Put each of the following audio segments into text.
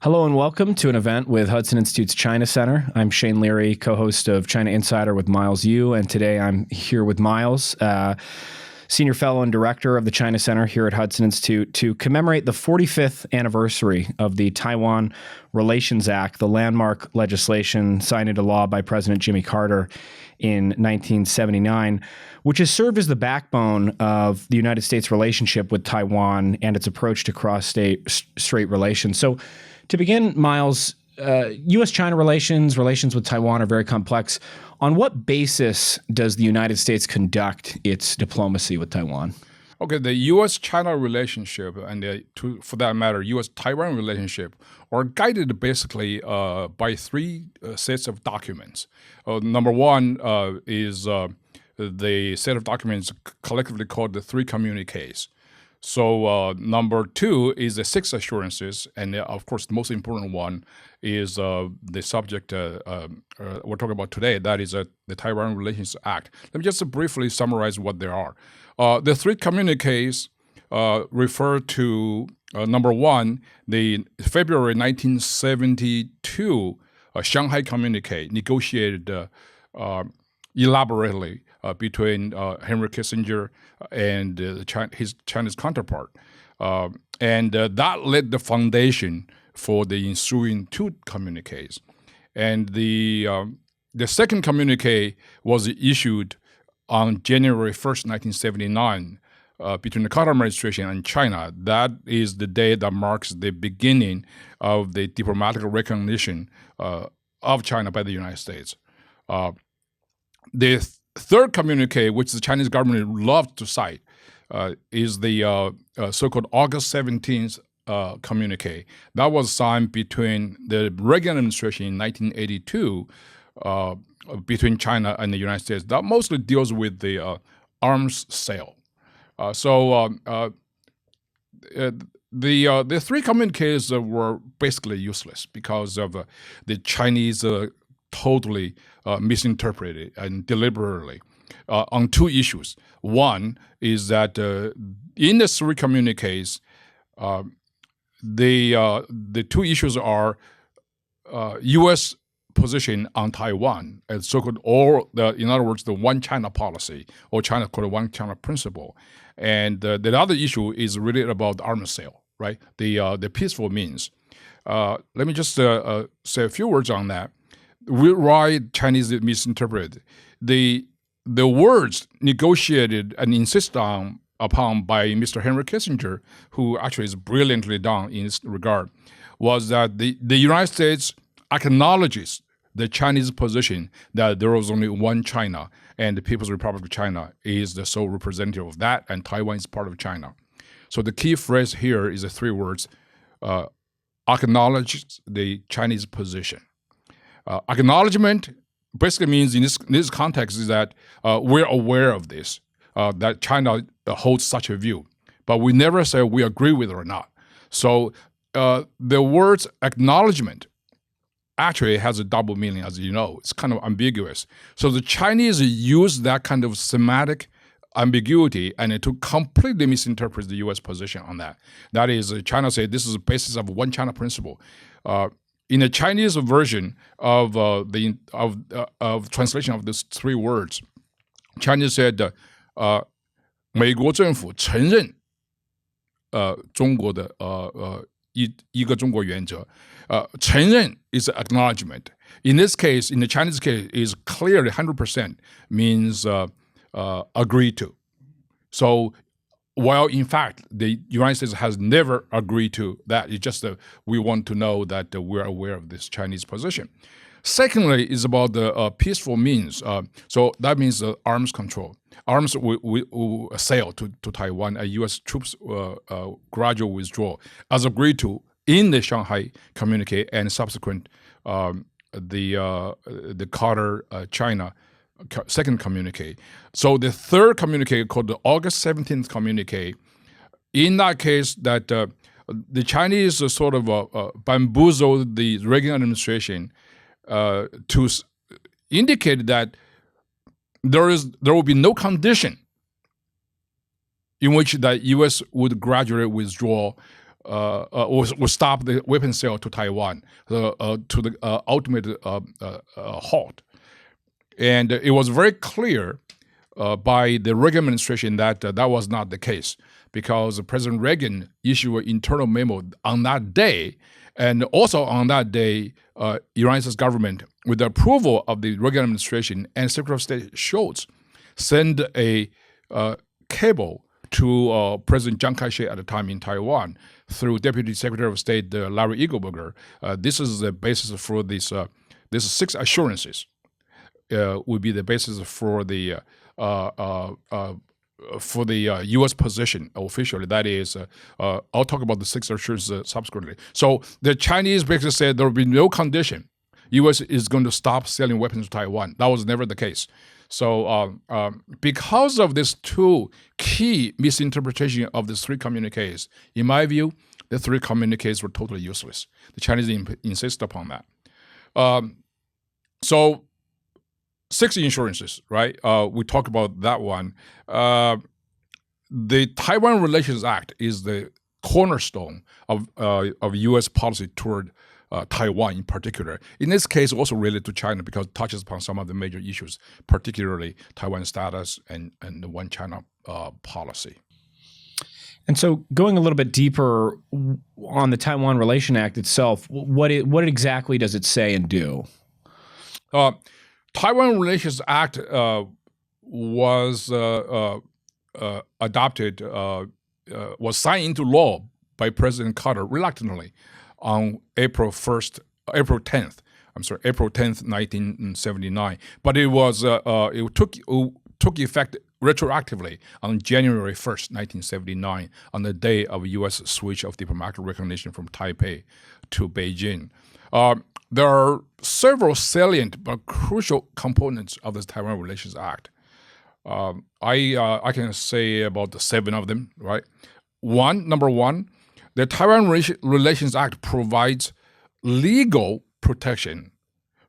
Hello and welcome to an event with Hudson Institute's China Center. I'm Shane Leary, co-host of China Insider with Miles Yu, and today I'm here with Miles, Senior Fellow and Director of the China Center here at Hudson Institute, to commemorate the 45th anniversary of the Taiwan Relations Act, the landmark legislation signed into law by President Jimmy Carter in 1979, which has served as the backbone of the United States relationship with Taiwan and its approach to cross-strait relations. So, to begin, Miles, U.S.-China relations with Taiwan are very complex. On what basis does the United States conduct its diplomacy with Taiwan? Okay, the U.S.-China relationship and, for that matter, U.S.-Taiwan relationship are guided basically by three sets of documents. Number one is the set of documents collectively called the three communiques. So number two is the six assurances, and of course the most important one is the subject we're talking about today, that is the Taiwan Relations Act. Let me just briefly summarize what they are. The three communiques refer to, number one, the February 1972 Shanghai Communique, negotiated elaborately between Henry Kissinger and his Chinese counterpart. And that laid the foundation for the ensuing two communiques. And the second communique was issued on January 1st, 1979, between the Carter administration and China. That is the day that marks the beginning of the diplomatic recognition of China by the United States. The third communique, which the Chinese government loved to cite, is the so-called August 17th communique. That was signed between the Reagan administration in 1982 between China and the United States. That mostly deals with the arms sale. The three communiques were basically useless because of the Chinese totally misinterpreted and deliberately on two issues. One is that in the three communiques, the two issues are U.S. position on Taiwan, and so-called, in other words, the one China policy, or China called one China principle, and the other issue is really about the arms sale, right? The peaceful means. Let me just say a few words on that. Why Chinese misinterpret the words negotiated and insisted upon by Mr. Henry Kissinger, who actually is brilliantly done in this regard, was that the United States acknowledges the Chinese position that there was only one China, and the People's Republic of China is the sole representative of that, and Taiwan is part of China. So the key phrase here is the three words: acknowledge the Chinese position. Acknowledgement basically means in this context is that we're aware of this, that China holds such a view, but we never say we agree with it or not. So the words acknowledgement actually has a double meaning, as you know. It's kind of ambiguous. So the Chinese use that kind of semantic ambiguity and to completely misinterpret the U.S. position on that. That is, China said this is the basis of one China principle. In the Chinese version of translation of these three words, Chinese said, 美国政府承认中国的一个中国原则。承认 is acknowledgement. In this case, in the Chinese case, is clearly 100% means agree to. So, while in fact the United States has never agreed to that, it's just we want to know that we're aware of this Chinese position. Secondly, is about the peaceful means. So that means arms control. Arms will sail to Taiwan, U.S. troops gradual withdrawal, as agreed to in the Shanghai Communique and subsequent the Carter China second communique. So the third communique, called the August 17th communique, in that case that the Chinese sort of bamboozled the Reagan administration to indicate that there will be no condition in which the U.S. would gradually withdraw will stop the weapons sale to Taiwan to the ultimate halt. And it was very clear by the Reagan administration that that was not the case, because President Reagan issued an internal memo on that day, and also on that day, United States government, with the approval of the Reagan administration and Secretary of State Schultz, sent a cable to President Chiang Kai-shek at the time in Taiwan through Deputy Secretary of State Larry Eagleburger. This is the basis for this 6 assurances. Would be the basis for the U.S. position officially. That is, I'll talk about the 6 assurances subsequently. So the Chinese basically said there will be no condition U.S. is going to stop selling weapons to Taiwan. That was never the case. So because of these 2 key misinterpretations of these 3 communiques, in my view, the 3 communiques were totally useless. The Chinese insist upon that. So 6 insurances, right? We talk about that one. The Taiwan Relations Act is the cornerstone of U.S. policy toward Taiwan in particular. In this case, also related to China because it touches upon some of the major issues, particularly Taiwan status and the One China policy. And so going a little bit deeper on the Taiwan Relations Act itself, what exactly does it say and do? Taiwan Relations Act was adopted, was signed into law by President Carter reluctantly on April 10th, 1979. But it was it took effect retroactively on January 1st, 1979, on the day of U.S. switch of diplomatic recognition from Taipei to Beijing. There are several salient but crucial components of the Taiwan Relations Act. I can say about 7 of them, right? Number one, the Taiwan Relations Act provides legal protection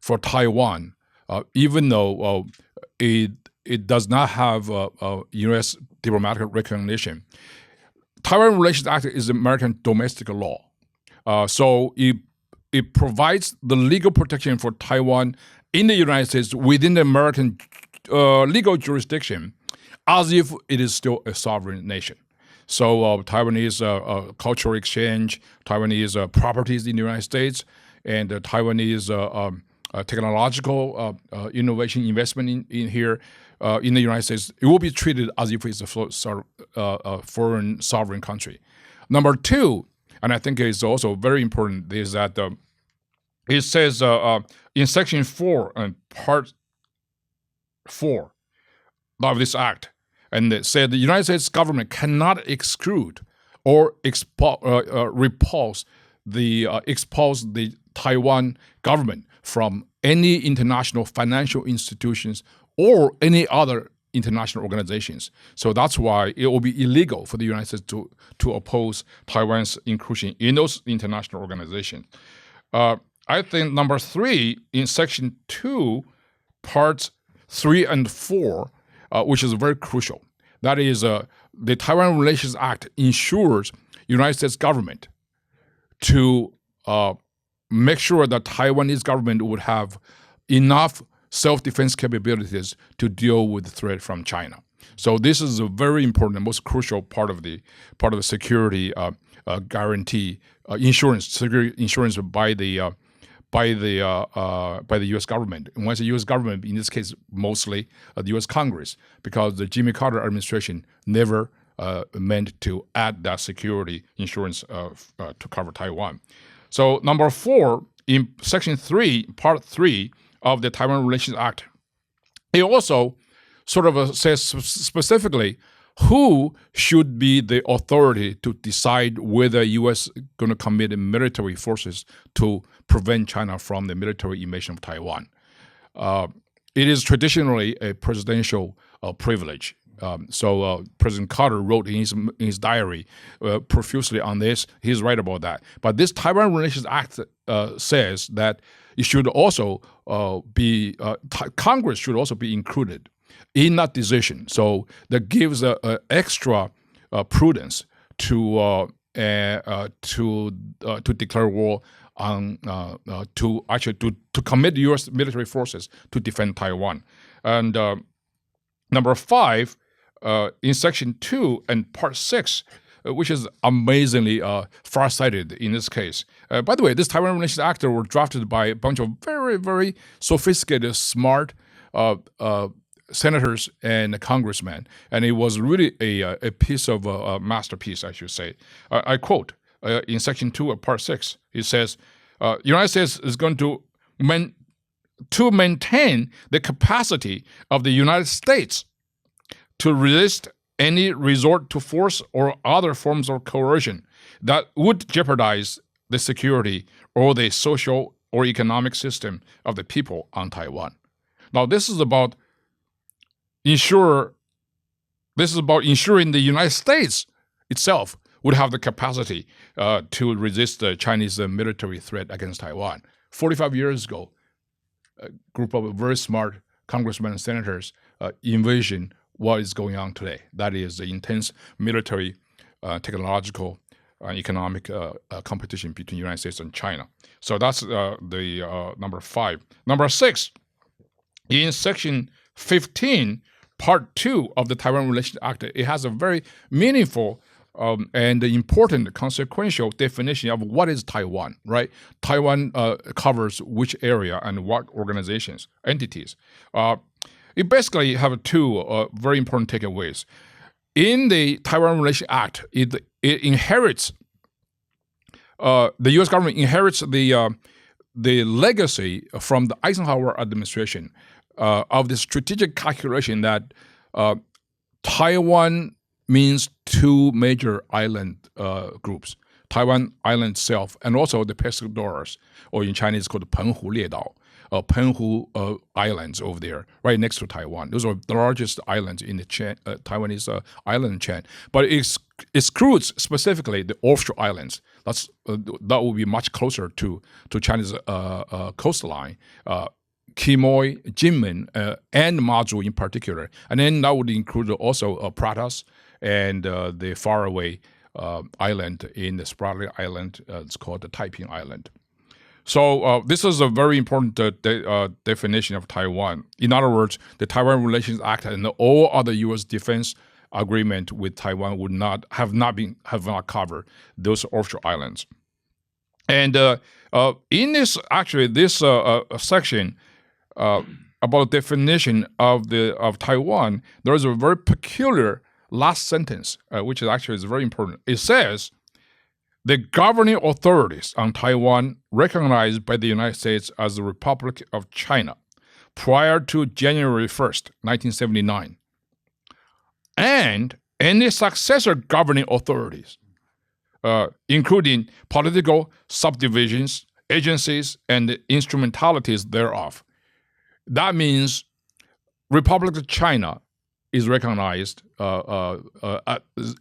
for Taiwan, even though it does not have U.S. diplomatic recognition. Taiwan Relations Act is American domestic law, so it provides the legal protection for Taiwan in the United States within the American legal jurisdiction, as if it is still a sovereign nation. So Taiwanese cultural exchange, Taiwanese properties in the United States, and Taiwanese technological innovation investment in here in the United States, it will be treated as if it's a foreign sovereign country. Number 2, and I think it's also very important, is that it says in Section 4 and Part 4 of this act, and it said the United States government cannot exclude or expose the Taiwan government from any international financial institutions or any other international organizations. So that's why it will be illegal for the United States to oppose Taiwan's inclusion in those international organizations. I think number 3, in Section 2, Parts 3 and 4, which is very crucial. That is, the Taiwan Relations Act ensures United States government to make sure that Taiwanese government would have enough self-defense capabilities to deal with the threat from China. So this is a very important and most crucial part of the security guarantee security insurance by the U.S. government. And once the U.S. government, in this case, mostly the U.S. Congress, because the Jimmy Carter administration never meant to add that security insurance to cover Taiwan. So number 4, in Section 3, Part 3 of the Taiwan Relations Act, it also sort of says specifically who should be the authority to decide whether U.S. is going to commit military forces to prevent China from the military invasion of Taiwan. It is traditionally a presidential privilege. So President Carter wrote in his diary profusely on this. He's right about that. But this Taiwan Relations Act says that it should also Congress should also be included in that decision. So that gives extra prudence to to declare war on to commit U.S. military forces to defend Taiwan. And number 5, in Section 2 and Part 6, which is amazingly far-sighted in this case. By the way, this Taiwan Relations Act was drafted by a bunch of very, very sophisticated, smart senators and congressmen, and it was really a piece of a masterpiece, I should say. I quote in Section 2 of Part 6, it says, United States is going to maintain the capacity of the United States to resist any resort to force or other forms of coercion that would jeopardize the security or the social or economic system of the people on Taiwan. Now, this is about ensuring the United States itself would have the capacity to resist the Chinese military threat against Taiwan. 45 years ago, a group of very smart congressmen and senators envisioned what is going on today. That is the intense military, technological, and economic competition between the United States and China. So that's the number 5. Number 6, in Section 15, Part 2 of the Taiwan Relations Act, it has a very meaningful and important consequential definition of what is Taiwan, right? Taiwan covers which area and what organizations, entities. It basically have 2 very important takeaways. In the Taiwan Relations Act, it inherits, the U.S. government inherits the legacy from the Eisenhower administration of the strategic calculation that Taiwan means 2 major island groups, Taiwan Island itself, and also the Pescadores, or in Chinese called Penghu Liedao, Penghu Islands over there, right next to Taiwan. Those are the largest islands in the Taiwanese island chain. But it excludes specifically the offshore islands. That will be much closer to China's coastline. Quemoy, Jinmen, and Mazu in particular. And then that would include also Pratas and the faraway island in the Spratly Island. It's called the Taiping Island. So this is a very important definition of Taiwan. In other words, the Taiwan Relations Act and all other U.S. defense agreement with Taiwan would not have covered those offshore islands. And in this section about definition of Taiwan, there is a very peculiar last sentence, which is very important. It says, the governing authorities on Taiwan recognized by the United States as the Republic of China prior to January 1st, 1979, and any successor governing authorities, including political subdivisions, agencies, and instrumentalities thereof. That means Republic of China is recognized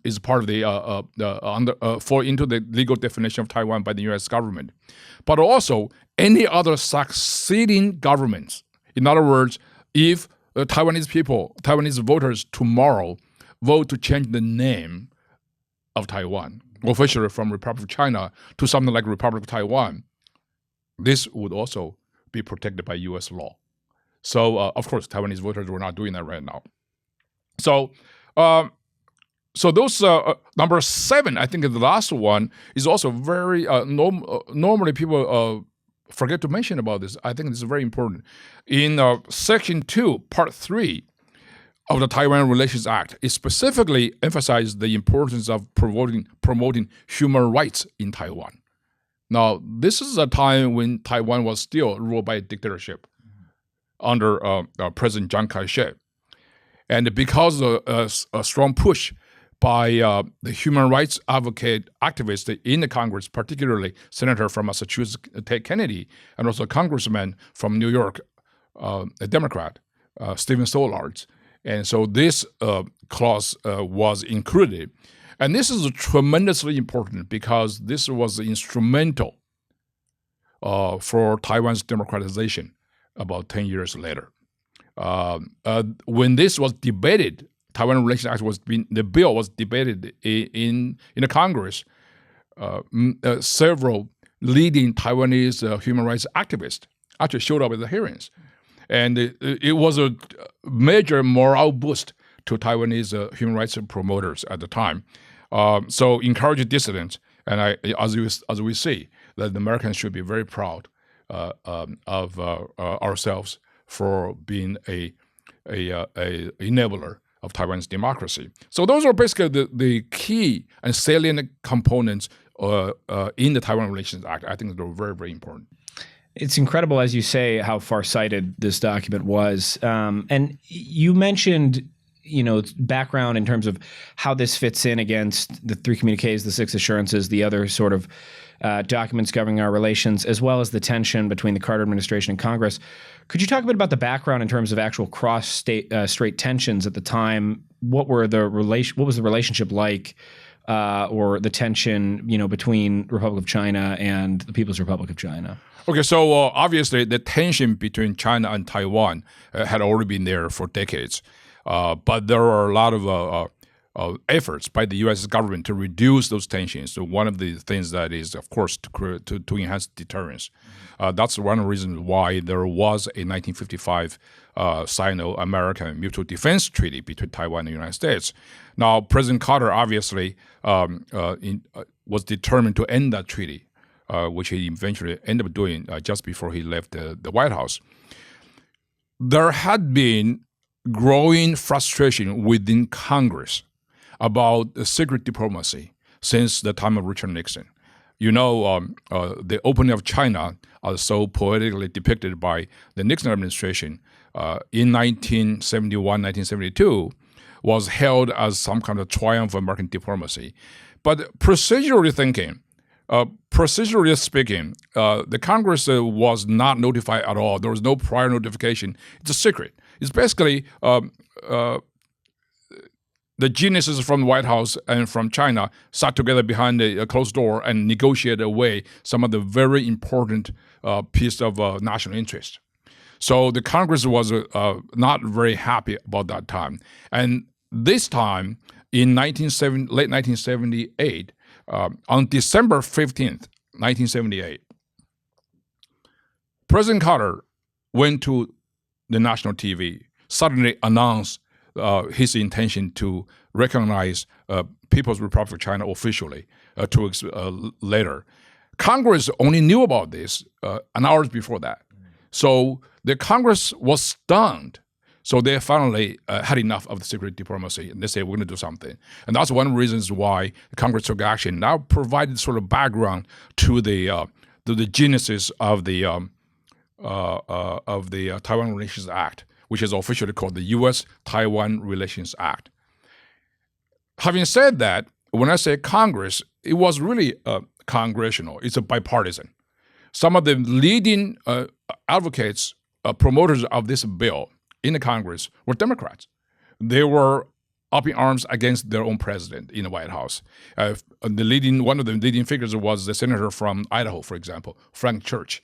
is part of the fall into the legal definition of Taiwan by the U.S. government, but also any other succeeding governments. In other words, if Taiwanese voters tomorrow vote to change the name of Taiwan officially from Republic of China to something like Republic of Taiwan, this would also be protected by U.S. law. So, of course, Taiwanese voters were not doing that right now. So, those number 7, I think the last one is also very normally people forget to mention about this. I think this is very important. In Section 2, Part 3 of the Taiwan Relations Act, it specifically emphasized the importance of promoting human rights in Taiwan. Now, this is a time when Taiwan was still ruled by a dictatorship under President Chiang Kai-shek. And because of a strong push by the human rights activists in the Congress, particularly Senator from Massachusetts, Ted Kennedy, and also Congressman from New York, a Democrat, Stephen Stollarz. And so this clause was included. And this is tremendously important because this was instrumental for Taiwan's democratization about 10 years later. When this was debated, Taiwan Relations Act the bill was debated in the Congress. several leading Taiwanese human rights activists actually showed up at the hearings. And it was a major morale boost to Taiwanese human rights promoters at the time. So encourage dissidents. And as we see, that the Americans should be very proud of ourselves for being a enabler of Taiwan's democracy. So those are basically the key and salient components in the Taiwan Relations Act. I think they're very, very important. It's incredible, as you say, how far-sighted this document was. And you mentioned, background in terms of how this fits in against the 3 communiques, the 6 assurances, the other sort of documents governing our relations, as well as the tension between the Carter administration and Congress. Could you talk a bit about the background in terms of actual cross-strait tensions at the time? What was the relationship like, or the tension, between Republic of China and the People's Republic of China? Okay, so obviously the tension between China and Taiwan had already been there for decades, but there are a lot of efforts by the U.S. government to reduce those tensions. So one of the things that is, of course, to enhance deterrence. That's one reason why there was a 1955 Sino-American Mutual Defense Treaty between Taiwan and the United States. Now, President Carter obviously was determined to end that treaty, which he eventually ended up doing just before he left the White House. There had been growing frustration within Congress about secret diplomacy since the time of Richard Nixon. The opening of China, as so poetically depicted by the Nixon administration in 1971, 1972, was hailed as some kind of triumph of American diplomacy. But procedurally speaking, the Congress was not notified at all. There was no prior notification. It's a secret. It's basically the geniuses from the White House and from China sat together behind a closed door and negotiated away some of the very important piece of national interest. So the Congress was not very happy about that time. And this time, in late 1978, on December 15th, 1978, President Carter went to the national TV, suddenly announced his intention to recognize People's Republic of China officially 2 weeks later. Congress only knew about this an hour before that. So the Congress was stunned. So they finally had enough of the secret diplomacy, and they said, we're going to do something. And that's one of the reasons why the Congress took action. Now provided sort of background to the genesis of the Taiwan Relations Act, which is officially called the U.S. Taiwan Relations Act. Having said that, when I say Congress, it was really congressional. It's a bipartisan. Some of the leading advocates, promoters of this bill in the Congress were Democrats. They were up in arms against their own president in the White House. One of the leading figures was the senator from Idaho, for example, Frank Church.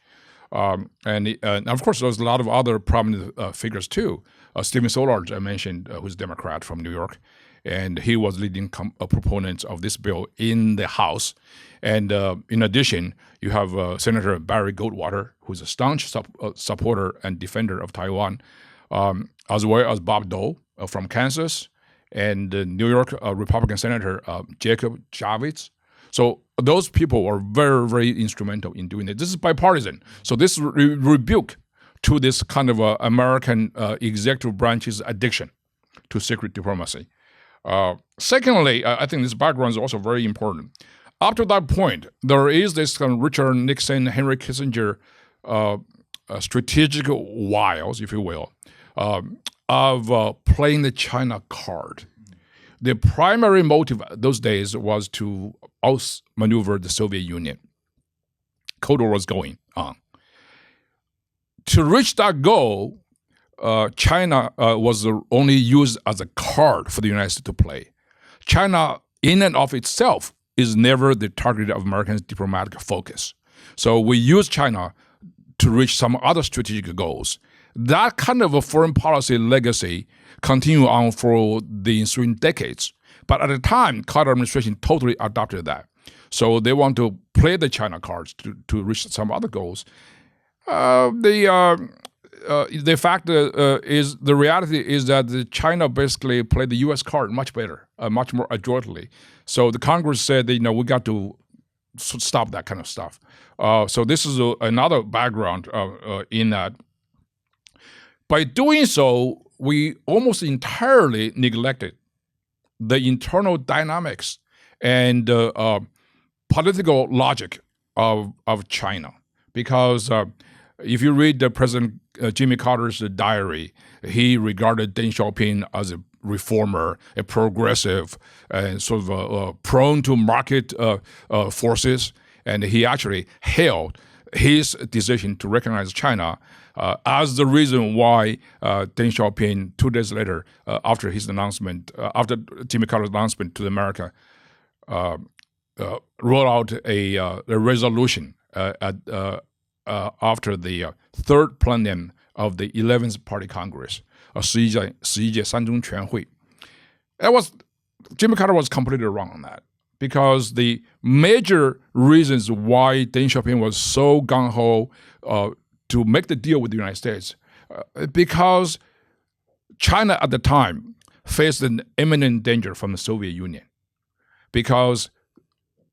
And of course, there's a lot of other prominent figures too. Stephen Sollard, I mentioned, who's a Democrat from New York, and he was leading proponent of this bill in the House. And in addition, you have Senator Barry Goldwater, who's a staunch supporter and defender of Taiwan, as well as Bob Dole from Kansas, and New York Republican Senator Jacob Javits. So those people are very, very instrumental in doing it. This is bipartisan. So this rebuke to this kind of American executive branch's addiction to secret diplomacy. Secondly, I think this background is also very important. Up to that point, there is this kind of Richard Nixon, Henry Kissinger strategic wiles, if you will, of playing the China card. The primary motive those days was to outmaneuver the Soviet Union. Cold War was going on. To reach that goal, China was only used as a card for the United States to play. China, in and of itself, is never the target of American diplomatic focus. So we use China to reach some other strategic goals. That kind of a foreign policy legacy continued on for the ensuing decades. But at the time, Carter administration totally adopted that. So they want to play the China cards to reach some other goals. The fact is, the reality is that China basically played the U.S. card much better, much more adroitly. So the Congress said, we got to stop that kind of stuff. So this is another background in that. By doing so, we almost entirely neglected the internal dynamics and political logic of China. Because if you read the President Jimmy Carter's diary, he regarded Deng Xiaoping as a reformer, a progressive, and sort of prone to market forces. And he actually hailed his decision to recognize China as the reason why Deng Xiaoping, 2 days later, after his announcement, after Jimmy Carter's announcement to America, wrote out a resolution after the third plenum of the 11th Party Congress, 11届三中全会. Jimmy Carter was completely wrong on that, because the major reasons why Deng Xiaoping was so gung-ho to make the deal with the United States, because China at the time faced an imminent danger from the Soviet Union. Because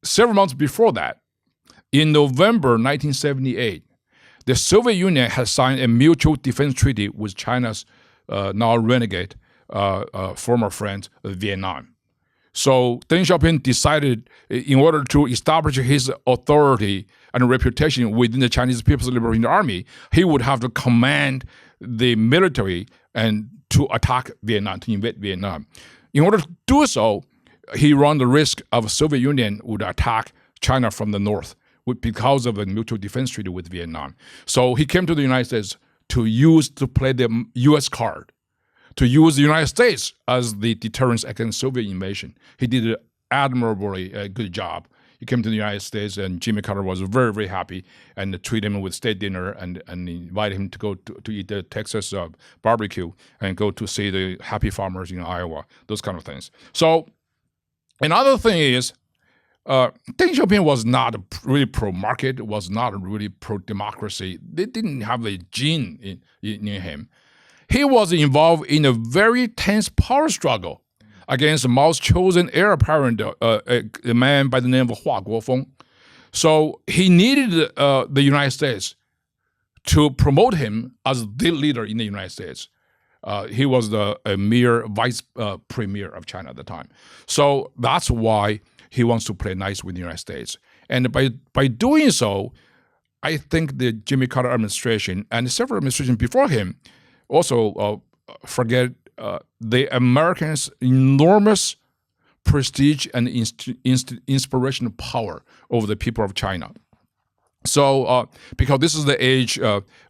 several months before that, in November 1978, the Soviet Union had signed a mutual defense treaty with China's now renegade former friend, Vietnam. So Deng Xiaoping decided, in order to establish his authority and reputation within the Chinese People's Liberation Army, he would have to command the military and to attack Vietnam, to invade Vietnam. In order to do so, he ran the risk of the Soviet Union would attack China from the north because of the mutual defense treaty with Vietnam. So he came to the United States to play the U.S. card, to use the United States as the deterrence against Soviet invasion. He did an admirably good job. He came to the United States, and Jimmy Carter was very, very happy and treated him with state dinner and invited him to go to eat the Texas barbecue and go to see the happy farmers in Iowa, those kind of things. So another thing is, Deng Xiaoping was not really pro-market, was not really pro-democracy. They didn't have a gene in him. He was involved in a very tense power struggle against Mao's chosen heir apparent, a man by the name of Hua Guofeng. So he needed the United States to promote him as the leader in the United States. He was a mere vice premier of China at the time. So that's why he wants to play nice with the United States. And by doing so, I think the Jimmy Carter administration and several administrations before him also forget the Americans' enormous prestige and inspirational power over the people of China. So, because this is the age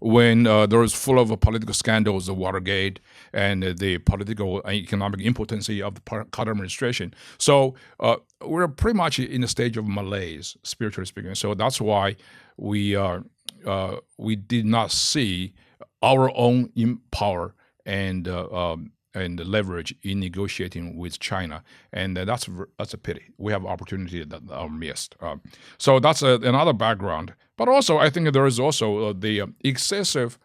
when there is full of political scandals, the Watergate, and the political and economic impotency of the Carter administration. So, we're pretty much in the stage of malaise, spiritually speaking. So that's why we did not see our own power and leverage in negotiating with China, and that's a pity. We have opportunity that are missed. So that's another background. But also, I think there is also the excessive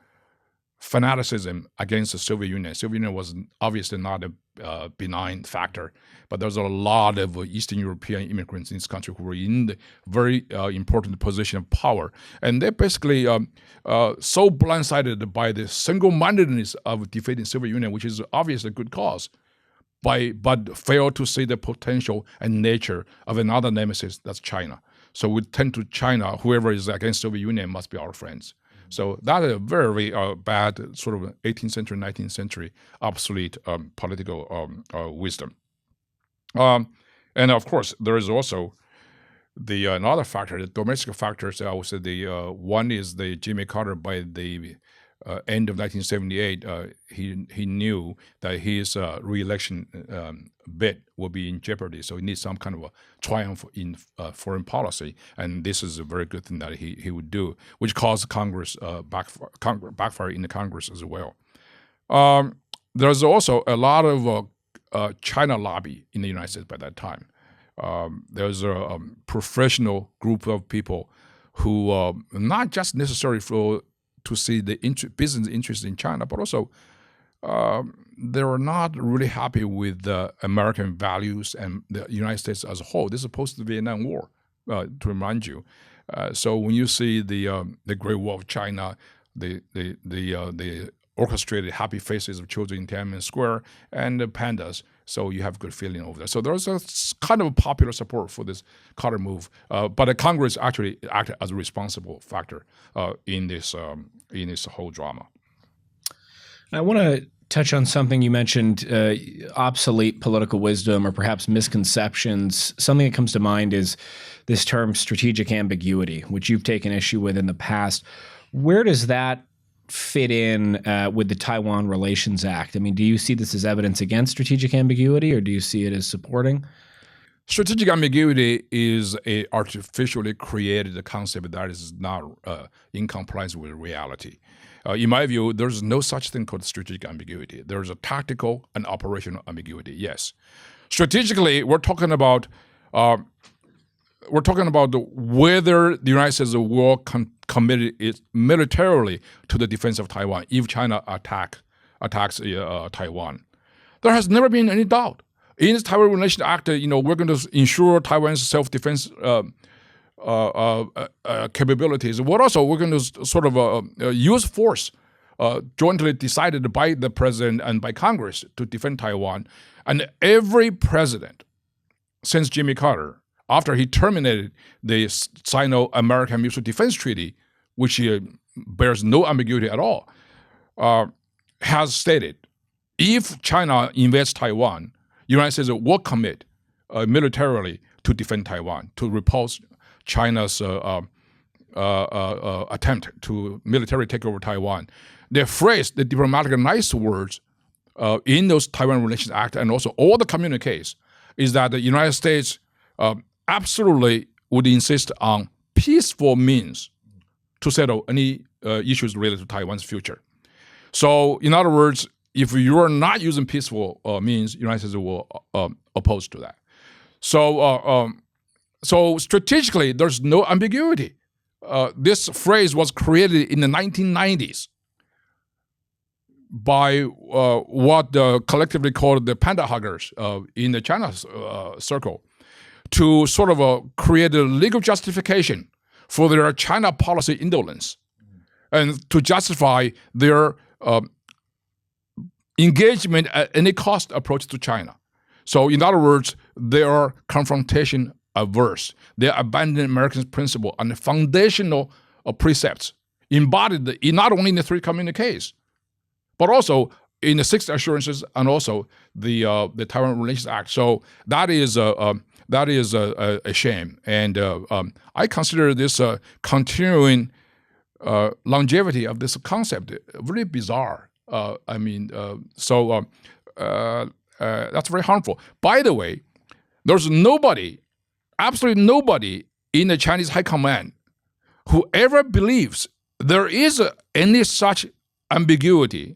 fanaticism against the Soviet Union. Soviet Union was obviously not a benign factor, but there's a lot of Eastern European immigrants in this country who were in the very important position of power. And they're basically so blindsided by the single-mindedness of defeating the Soviet Union, which is obviously a good cause, but fail to see the potential and nature of another nemesis, that's China. So we tend to China, whoever is against Soviet Union must be our friends. So that is a very, very bad sort of 18th century, 19th century obsolete political wisdom. And of course, there is also the another factor, the domestic factors. I would say the one is the Jimmy Carter. By the end of 1978, he knew that his re-election bid will be in jeopardy. So he needs some kind of a triumph in foreign policy, and this is a very good thing that he would do, which caused Congress backfire in the Congress as well. There's also a lot of China lobby in the United States by that time. there's a professional group of people who not just necessary to see the business interest in China, but also they're not really happy with American values and the United States as a whole. This is post the Vietnam War, to remind you. So when you see the Great Wall of China, the orchestrated happy faces of children in Tiananmen Square and the pandas, so you have good feeling over there. So there's a kind of popular support for this Carter move, but the Congress actually acted as a responsible factor in this whole drama. I want to touch on something you mentioned, obsolete political wisdom or perhaps misconceptions. Something that comes to mind is this term strategic ambiguity, which you've taken issue with in the past. Where does that fit in with the Taiwan Relations Act? I mean, do you see this as evidence against strategic ambiguity, or do you see it as supporting? Strategic ambiguity is a artificially created concept that is not in compliance with reality. In my view, there's no such thing called strategic ambiguity. There's a tactical and operational ambiguity. Yes, strategically, we're talking about whether the United States will commit it militarily to the defense of Taiwan if China attacks Taiwan. There has never been any doubt. In the Taiwan Relations Act, we're going to ensure Taiwan's self-defense capabilities. We're going to sort of use force jointly decided by the president and by Congress to defend Taiwan. And every president since Jimmy Carter, after he terminated the Sino-American Mutual Defense Treaty, which bears no ambiguity at all, has stated, if China invades Taiwan, the United States will commit militarily to defend Taiwan, to repulse China's attempt to militarily take over Taiwan. The phrase, the diplomatic nice words in those Taiwan Relations Act and also all the communiques is that the United States absolutely would insist on peaceful means to settle any issues related to Taiwan's future. So, in other words, if you are not using peaceful means, the United States will oppose to that. So strategically, there's no ambiguity. This phrase was created in the 1990s by what collectively called the panda huggers in the China circle to sort of create a legal justification for their China policy indolence and to justify their engagement at any cost approach to China. So in other words, they are confrontation averse. They abandon American principle and foundational precepts embodied in not only in the three communiques, but also in the 6 assurances and also the Taiwan Relations Act. So that is a shame, and I consider this continuing longevity of this concept really bizarre. So that's very harmful. By the way, there's nobody, absolutely nobody in the Chinese high command who ever believes there is any such ambiguity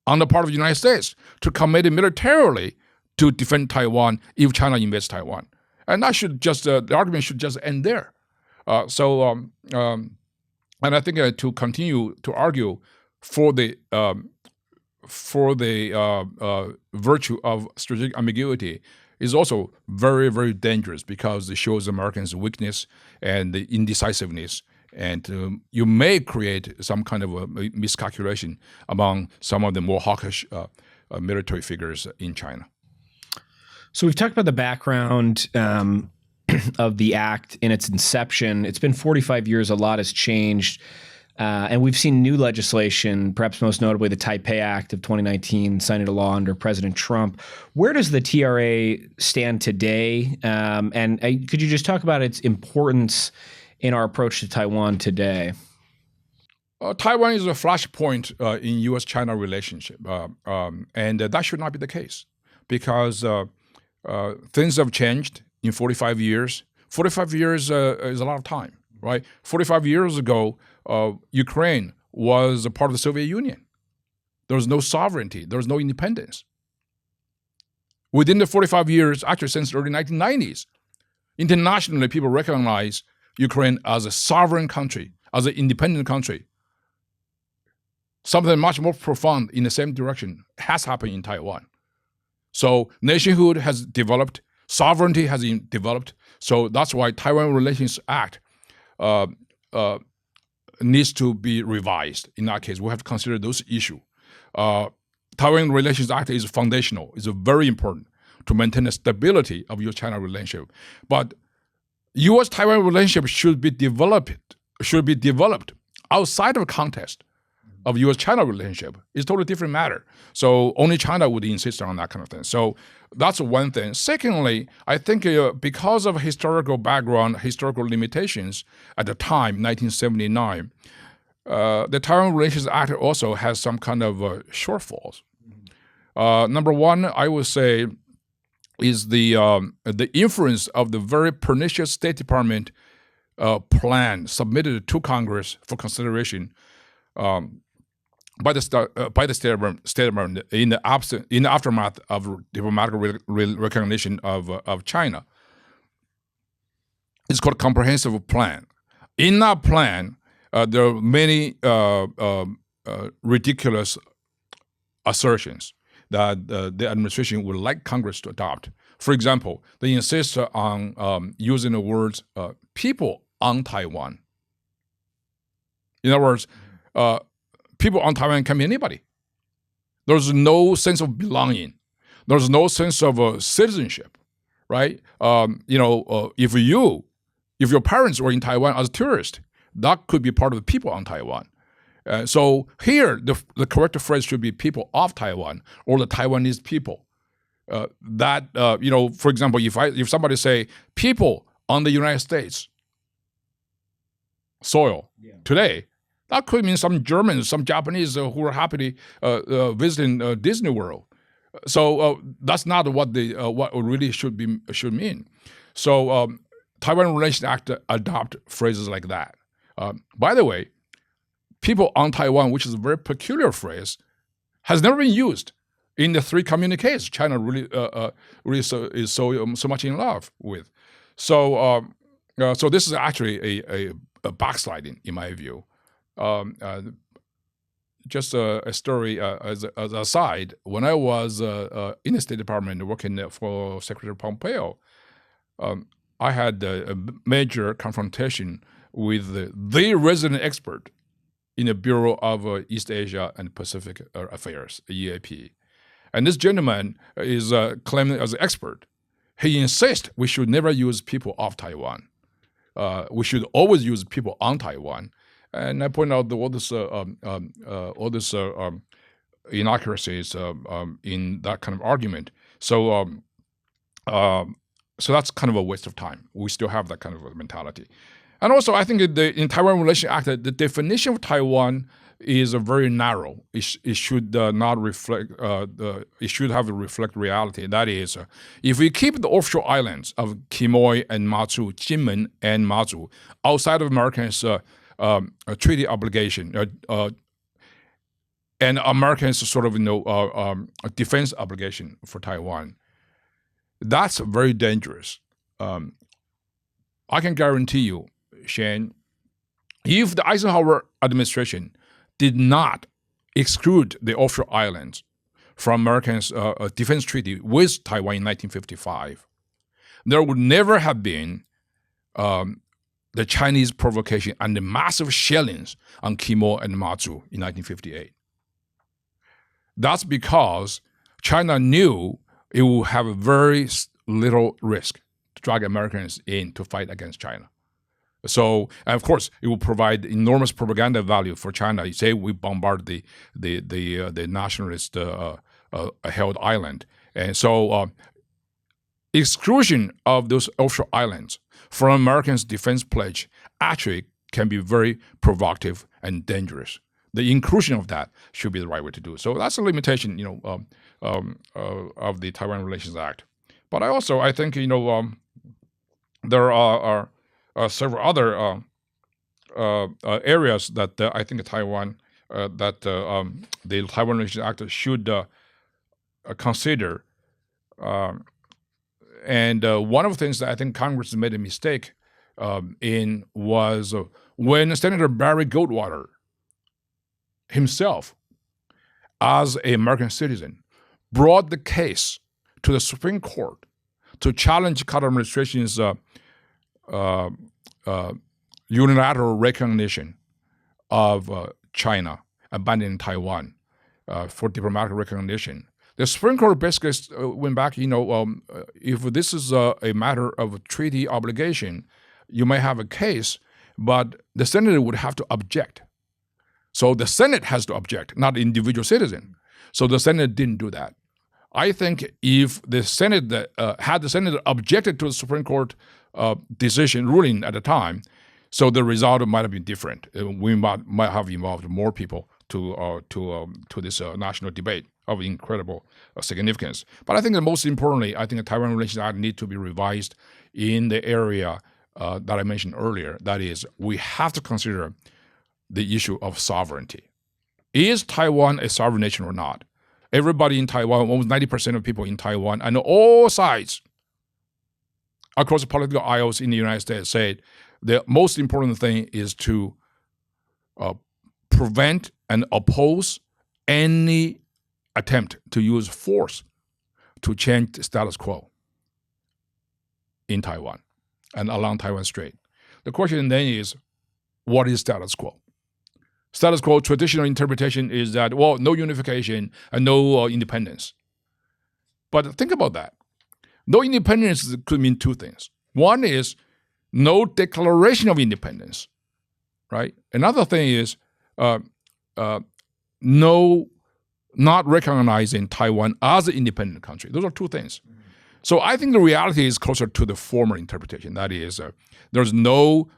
on the part of the United States to commit militarily to defend Taiwan if China invades Taiwan. And that should just, the argument should just end there. And I think to continue to argue for the virtue of strategic ambiguity is also very, very dangerous because it shows Americans' weakness and the indecisiveness. And you may create some kind of a miscalculation among some of the more hawkish military figures in China. So we've talked about the background of the act in its inception. It's been 45 years. A lot has changed. And we've seen new legislation, perhaps most notably the Taipei Act of 2019, signed into law under President Trump. Where does the TRA stand today? And could you just talk about its importance in our approach to Taiwan today? Taiwan is a flashpoint in U.S.-China relationship, and that should not be the case because things have changed in 45 years. 45 years is a lot of time, right? 45 years ago, Ukraine was a part of the Soviet Union. There was no sovereignty. There was no independence. Within the 45 years, actually since the early 1990s, Internationally, people recognize Ukraine as a sovereign country, as an independent country. Something much more profound in the same direction has happened in Taiwan. So nationhood has developed, sovereignty has developed. So that's why Taiwan Relations Act needs to be revised. In that case, we have to consider those issues. Taiwan Relations Act is foundational. It's very important to maintain the stability of U.S.-China relationship. But U.S.-Taiwan relationship should be developed outside of context of U.S.-China relationship. It's a totally different matter. So only China would insist on that kind of thing. So that's one thing. Secondly, I think because of historical background, historical limitations at the time, 1979, the Taiwan Relations Act also has some kind of shortfalls. Number one, I would say, is the influence of the very pernicious State Department plan submitted to Congress for consideration by the State Department in the aftermath of diplomatic recognition of China. It's called comprehensive plan. In that plan, there are many ridiculous assertions that the administration would like Congress to adopt. For example, they insist on using the words "people on Taiwan." In other words, people on Taiwan can be anybody. There's no sense of belonging. There's no sense of citizenship, right? If your parents were in Taiwan as tourists, that could be part of the people on Taiwan. So here, the correct phrase should be "people of Taiwan" or "the Taiwanese people." For example, if somebody say "people on the United States soil today," that could mean some Germans, some Japanese who are happily visiting Disney World. So that's not what really should mean. So Taiwan Relations Act adopt phrases like that. By the way, "people on Taiwan," which is a very peculiar phrase, has never been used in the three communiques China really is so much in love with. So this is actually a backsliding, in my view. Just a story as an aside. When I was in the State Department working for Secretary Pompeo, I had a major confrontation with the resident expert in the Bureau of East Asia and Pacific Affairs, EAP. And this gentleman is claiming as an expert. He insists we should never use "people of Taiwan." We should always use "people on Taiwan." And I point out all this inaccuracies in that kind of argument. So that's kind of a waste of time. We still have that kind of a mentality. And also, I think in Taiwan Relations Act, the definition of Taiwan is very narrow. It should not reflect. It should have to reflect reality. That is, if we keep the offshore islands of Quemoy and Matsu, Kinmen and Matsu, outside of Americans' treaty obligation and Americans' sort of defense obligation for Taiwan, that's very dangerous. I can guarantee you, Shane, if the Eisenhower administration did not exclude the offshore islands from Americans' defense treaty with Taiwan in 1955, there would never have been the Chinese provocation and the massive shellings on Quemoy and Matsu in 1958. That's because China knew it would have very little risk to drag Americans in to fight against China. So, and of course, it will provide enormous propaganda value for China. You say we bombard the nationalist held island, and so exclusion of those offshore islands from Americans' defense pledge actually can be very provocative and dangerous. The inclusion of that should be the right way to do it. So that's a limitation, of the Taiwan Relations Act. But I think there are several other areas that I think Taiwan the Taiwan Relations Act should consider. one of the things that I think Congress made a mistake in was when Senator Barry Goldwater himself, as an American citizen, brought the case to the Supreme Court to challenge Carter administration's unilateral recognition of China abandoning Taiwan for diplomatic recognition. The Supreme Court basically went back, if this is a matter of treaty obligation, you may have a case, but the Senate would have to object. So the Senate has to object, not the individual citizen. So the Senate didn't do that. I think if the Senate had the Senate objected to the Supreme Court ruling at the time, so the result might have been different. We might have involved more people to this national debate of incredible significance. But I think that most importantly, I think the Taiwan Relations Act needs to be revised in the area that I mentioned earlier. That is, we have to consider the issue of sovereignty. Is Taiwan a sovereign nation or not? Everybody in Taiwan, almost 90% of people in Taiwan, and all sides across the political aisles in the United States say the most important thing is to prevent and oppose any attempt to use force to change the status quo in Taiwan and along Taiwan Strait. The question then is, what is status quo? Status quo traditional interpretation is that, well, no unification and no independence. But think about that. No independence could mean two things. One is no declaration of independence, right? Another thing is not recognizing Taiwan as an independent country. Those are two things. So I think the reality is closer to the former interpretation. That is, there's no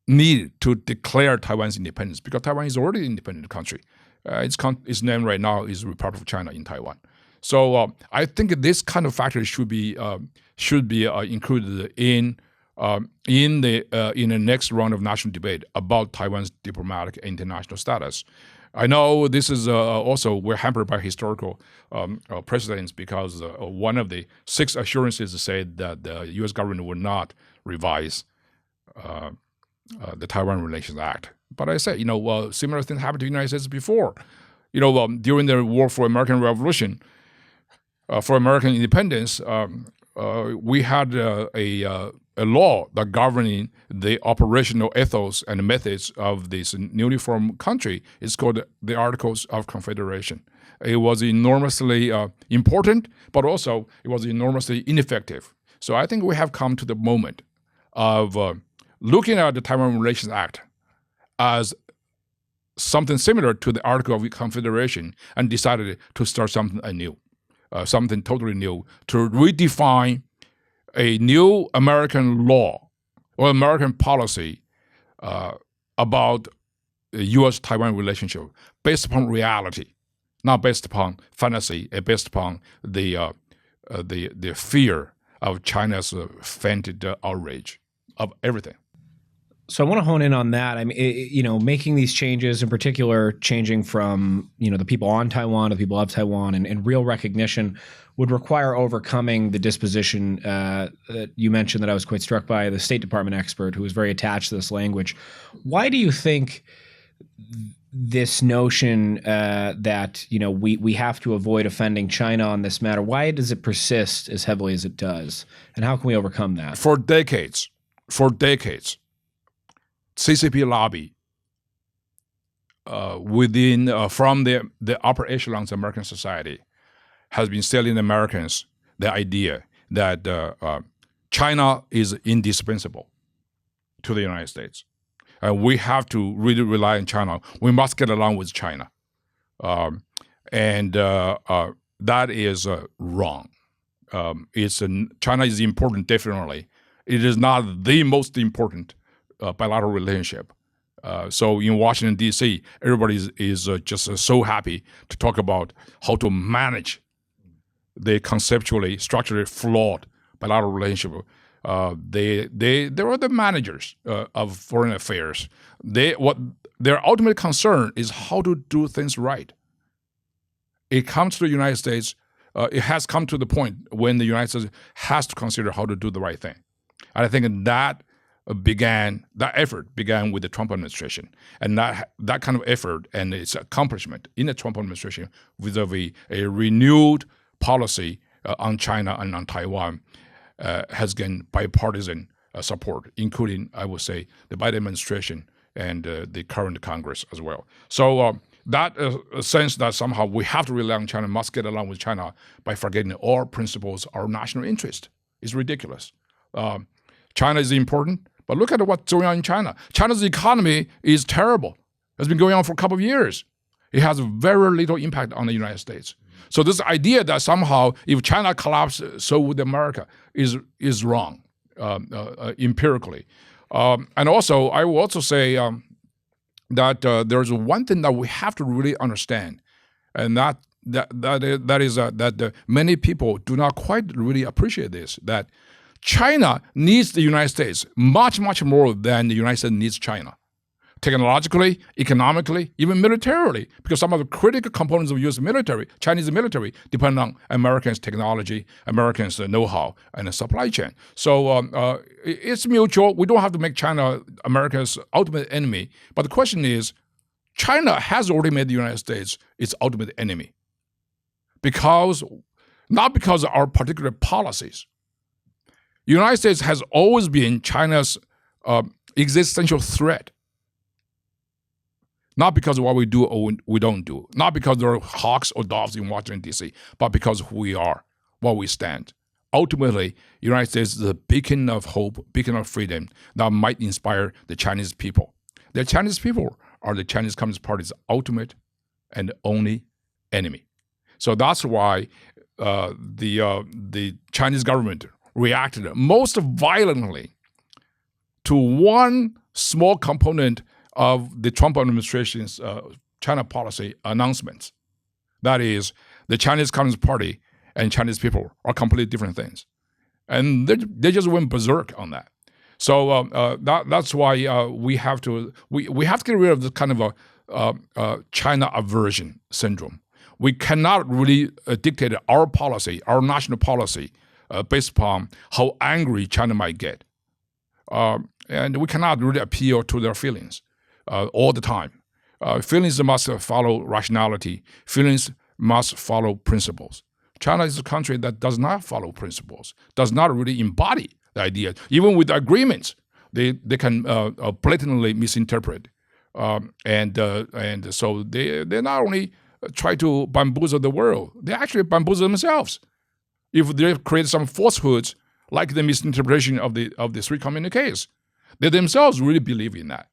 need to declare Taiwan's independence because Taiwan is already an independent country. Its name right now is Republic of China in Taiwan. So I think this kind of factor should be included in the next round of national debate about Taiwan's diplomatic and international status. I know this is also, we're hampered by historical precedents because one of the 6 assurances said that the U.S. government would not revise the Taiwan Relations Act. But I said, similar things happened to the United States before. During the War for American Revolution, for American independence, we had a law that governing the operational ethos and methods of this newly formed country. It's called the Articles of Confederation. It was enormously important, but also it was enormously ineffective. So I think we have come to the moment of looking at the Taiwan Relations Act as something similar to the Article of Confederation and decided to start something anew, something totally new, to redefine a new American law or American policy about the U.S.-Taiwan relationship based upon reality, not based upon fantasy, based upon the fear of China's fainted outrage of everything. So I want to hone in on that. I mean, making these changes, in particular, changing from, the people on Taiwan to the people of Taiwan and real recognition would require overcoming the disposition that you mentioned that I was quite struck by, the State Department expert who was very attached to this language. Why do you think this notion that, we have to avoid offending China on this matter, why does it persist as heavily as it does? And how can we overcome that? For decades, CCP lobby from the upper echelons of American society has been selling Americans the idea that China is indispensable to the United States. We have to really rely on China. We must get along with China. That is wrong. China is important, definitely. It is not the most important bilateral relationship. So in Washington, D.C., everybody is just so happy to talk about how to manage the conceptually, structurally flawed bilateral relationship. They are the managers of foreign affairs. What their ultimate concern is how to do things right. It comes to the United States it has come to the point when the United States has to consider how to do the right thing. And I think that effort began with the Trump administration, and that kind of effort and its accomplishment in the Trump administration vis-a-vis a renewed policy on China and on Taiwan has gained bipartisan support, including, I would say, the Biden administration and the current Congress as well. So that sense that somehow we have to rely on China, must get along with China by forgetting our principles, our national interest, is ridiculous. China is important, but look at what's going on in China. China's economy is terrible. It's been going on for a couple of years. It has very little impact on the United States. So this idea that somehow if China collapses, so would America is wrong empirically. And also, I will also say that there's one thing that we have to really understand, and that is that many people do not quite really appreciate this, that China needs the United States much, much more than the United States needs China. Technologically, economically, even militarily, because some of the critical components of U.S. military, Chinese military, depend on Americans' technology, Americans' know-how, and the supply chain. So it's mutual. We don't have to make China America's ultimate enemy. But the question is, China has already made the United States its ultimate enemy. Not because of our particular policies. The United States has always been China's existential threat. Not because of what we do or we don't do. Not because there are hawks or doves in Washington, D.C., but because of who we are, what we stand. Ultimately, the United States is a beacon of hope, beacon of freedom that might inspire the Chinese people. The Chinese people are the Chinese Communist Party's ultimate and only enemy. So that's why the Chinese government reacted most violently to one small component of the Trump administration's China policy announcements. That is, the Chinese Communist Party and Chinese people are completely different things. And they just went berserk on that. So that's why we have to get rid of this kind of a China aversion syndrome. We cannot really dictate our policy, our national policy, based upon how angry China might get. And we cannot really appeal to their feelings all the time. Feelings must follow rationality. Feelings must follow principles. China is a country that does not follow principles, does not really embody the idea. Even with agreements, they can blatantly misinterpret. And so they not only try to bamboozle the world, they actually bamboozle themselves. If they create some falsehoods, like the misinterpretation of the three communiques, they themselves really believe in that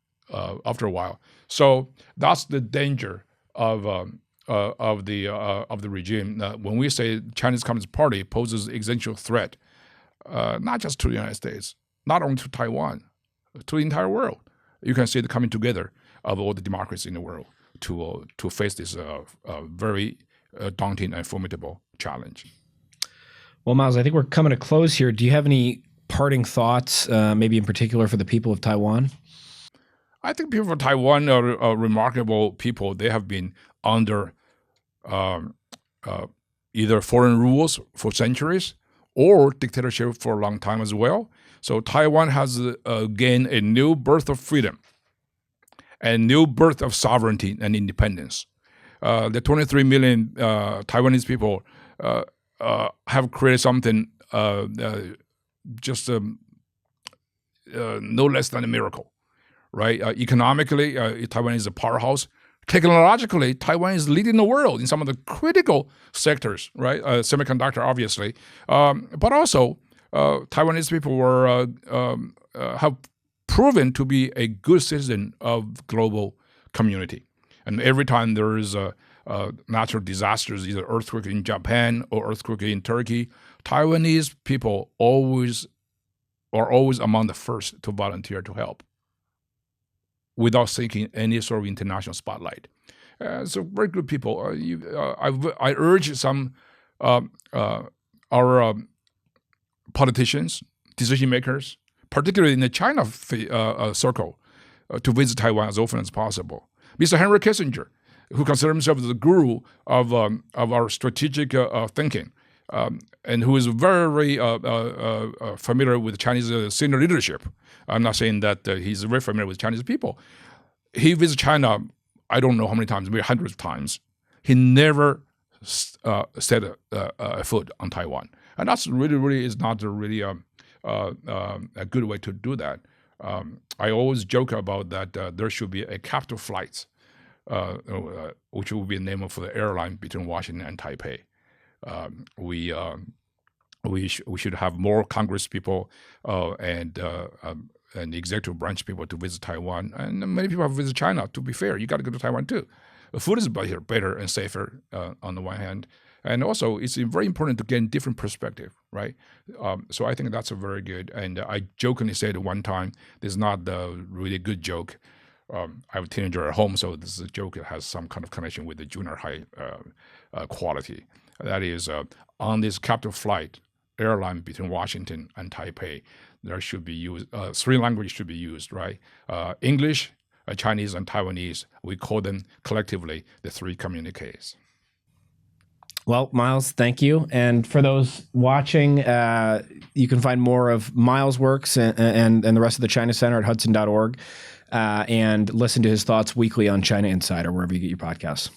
after a while. So that's the danger of the regime. When we say Chinese Communist Party poses existential threat, not just to the United States, not only to Taiwan, to the entire world, you can see the coming together of all the democracies in the world to face this very daunting and formidable challenge. Well, Miles, I think we're coming to close here. Do you have any parting thoughts, maybe in particular for the people of Taiwan? I think people of Taiwan are remarkable people. They have been under either foreign rules for centuries or dictatorship for a long time as well. So Taiwan has gained a new birth of freedom, a new birth of sovereignty and independence. The 23 million Taiwanese people have created something just no less than a miracle, right? Economically, Taiwan is a powerhouse. Technologically, Taiwan is leading the world in some of the critical sectors, right? Semiconductor, obviously, but also Taiwanese people have proven to be a good citizen of global community. And every time there is natural disasters, either earthquake in Japan or earthquake in Turkey, Taiwanese people are always among the first to volunteer to help, without seeking any sort of international spotlight. So very good people. I urge some our politicians, decision makers, particularly in the China circle, to visit Taiwan as often as possible. Mr. Henry Kissinger who consider himself the guru of our strategic thinking, and who is very familiar with Chinese senior leadership. I'm not saying that he's very familiar with Chinese people. He visits China, I don't know how many times, maybe hundreds of times. He never set a foot on Taiwan, and that's really is not really a good way to do that. I always joke about that. There should be a capital flight, which will be the name of the airline between Washington and Taipei. We should have more Congress people and executive branch people to visit Taiwan, and many people have visited China. To be fair, you got to go to Taiwan too. The food is better and safer on the one hand, and also it's very important to gain different perspective, right? So I think that's a very good. And I jokingly said one time, this is not the really good joke. I have a teenager at home, so this is a joke that has some kind of connection with the junior high quality. That is, on this capital flight airline between Washington and Taipei, there should be used three languages should be used, right? English, Chinese, and Taiwanese. We call them collectively the three communiques. Well, Miles, thank you. And for those watching, you can find more of Miles' works and the rest of the China Center at hudson.org, and listen to his thoughts weekly on China Insider, wherever you get your podcasts.